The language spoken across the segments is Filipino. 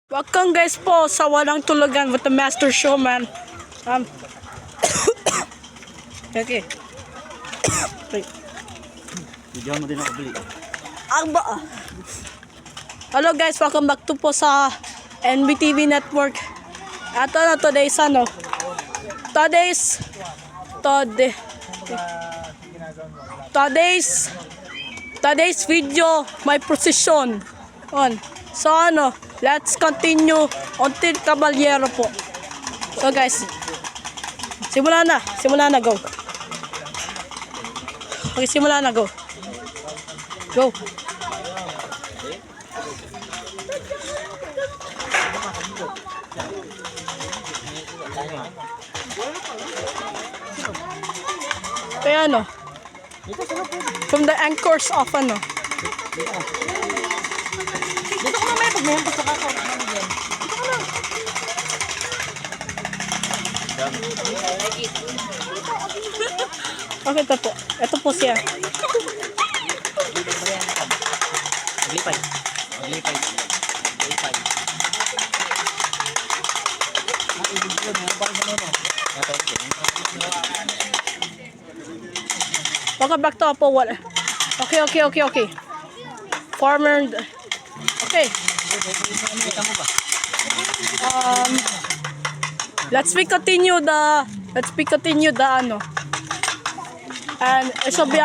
Welcome guys po sa Walang Tulugan with the Master Showman. Okay. Bigyan mo din ako bili. Agba. Hello guys, welcome back to po sa NBTV Network. Ito na today's video, my precision. So let's continue until Caballero po. So guys, simula na, go. Okay, simula na, go. Go. Kaya from the anchors of Dito ko mamaya pag may hampas sa kakao. Okay, ito po. Ito po siya. Maglipay. Welcome back to Apo Wala. Okay. Farmer. Okay. Let's continue the and it should be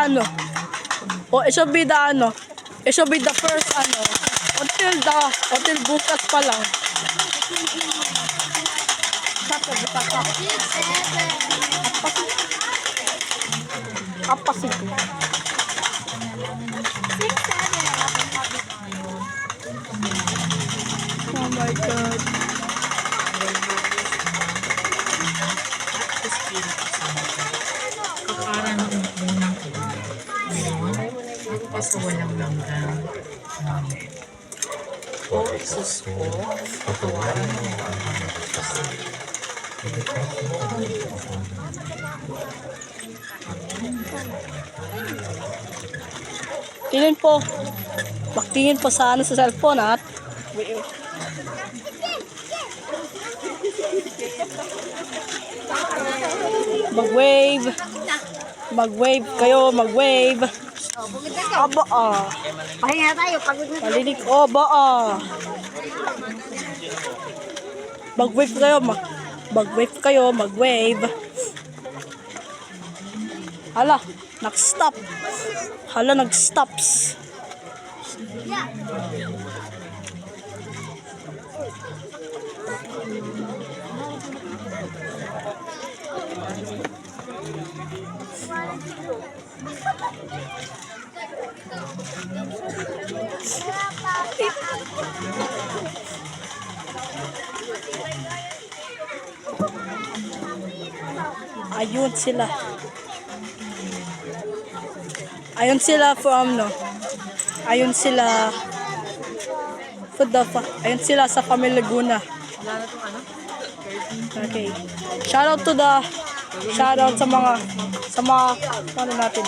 the first until bukas pa lang. Oh my God. Kakarating po ng kaso walang langgam. Oh, sus po. Patawarin mo kasi. Tingin po. Baktingin po sa cellphone at mag-wave kayo. Aba Pahinga tayo, pagod na tayo. Malinig. Mag-wave. Hala, nag-stops. Ayun sila sa Family Laguna. Okay. Shoutout sa mga ano natin.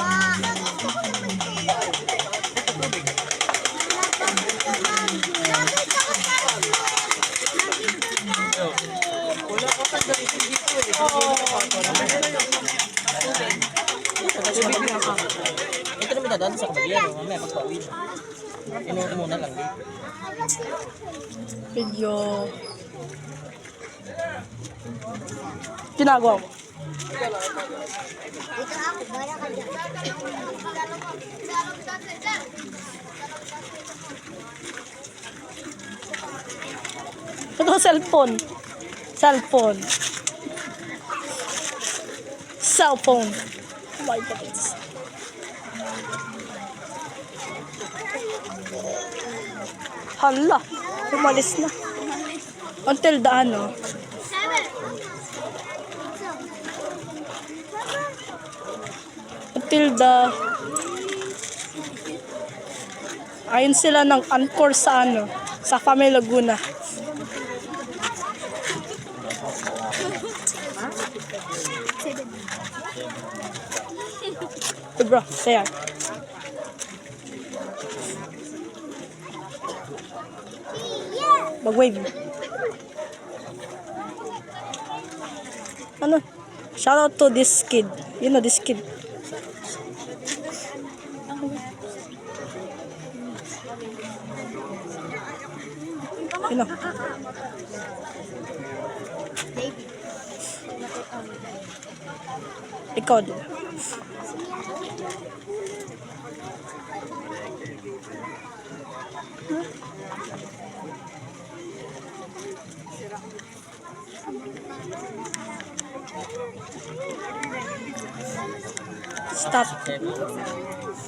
Ito naman dadaan sa Caballero. Mamaya pagpawin. Inuwi muna lang dito. Video. Ginagawa ko. Dito ako, bara ka dyan. Ito cellphone. Oh my God. Hala, umalis na. Until the ayun sila ng anchor sa Family Laguna. Bro, say hi. Mag-wave. Ano? Shout out to this kid. You know this kid. You know. Ikaw din. Stop.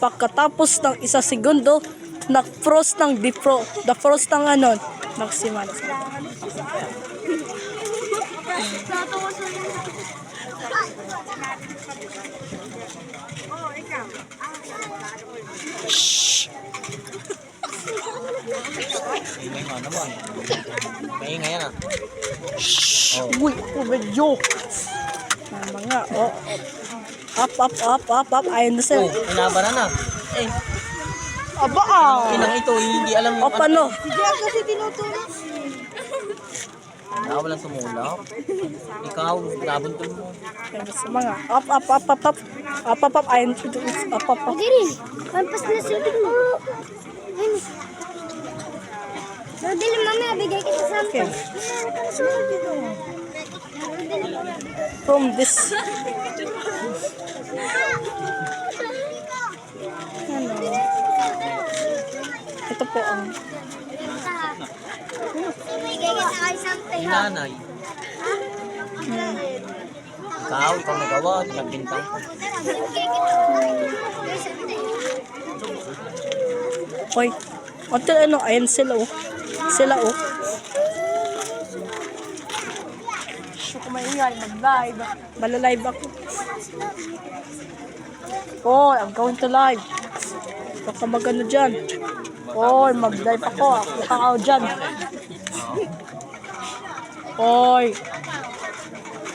Pagkatapos ng isa segundo, nag-frost ng defrost ng ano, maximal. Shh. Ingay nga naman. Maingay yan ah. Shh. Uy, ako medyo. Mga, oh. Up. Ayun na Oh, sa'yo. inabara na. Eh, Aba ah. inang ito, hindi alam yung Paano? Kasi tinutulak. Walang sumulak. Ikaw, nabuntol mo. Ayun sa mga. Up. Ayun. Up. Diri, pampas na sulit mo. Ayun. Dili, mama, bigay kita sa Okay. dito. From this. Ano? Ito po ang Bigay kita kay Sante. Nanay. Ikaw nagawa, nagbintang ka. Bigay kita kay Sante. Hoy. Ito ano, ayun sila oh. Gusto ko maingay, mag-live. Malalive ako. Oh, I'm going to live. Baka mag-ano dyan. Oh, mag-live ako. Ako dyan. Hoy.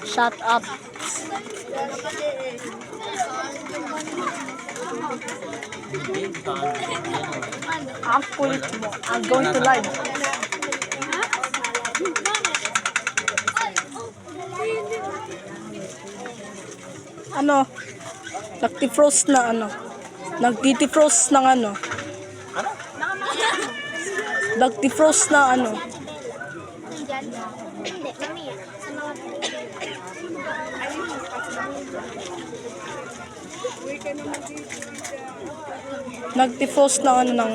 Shut up. Ang kulit mo. I'm going to live. Ano? Nag-defrost na ano? Nag-defrost ng ano? Nag-defrost na ano? Hindi, mami. Sa mga Nag-defrost na ano ng...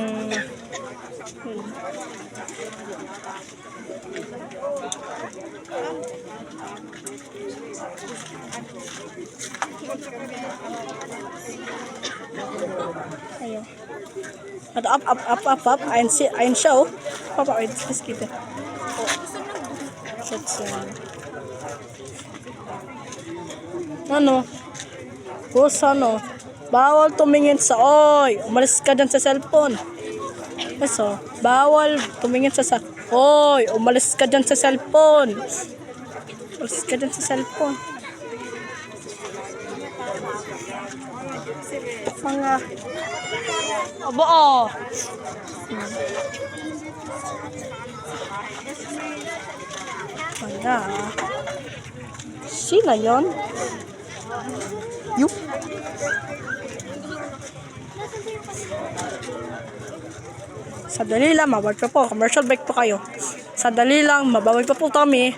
Ayun. At up. Ayun siya oh. Papa, wait, let's keep it. That's, ano? Boss, ano? Bawal tumingin sa... Oy! Umalis ka dyan sa cellphone. Eso, bawal tumingin sa... Oy! Umalis ka dyan sa cellphone. Umalis ka dyan sa cellphone. Mga... Aba, oh! Mga... Sino yun? Yup. Sandali lang, mabawal pa po. Commercial break po kayo. Sandali lang, mabawal pa po kami.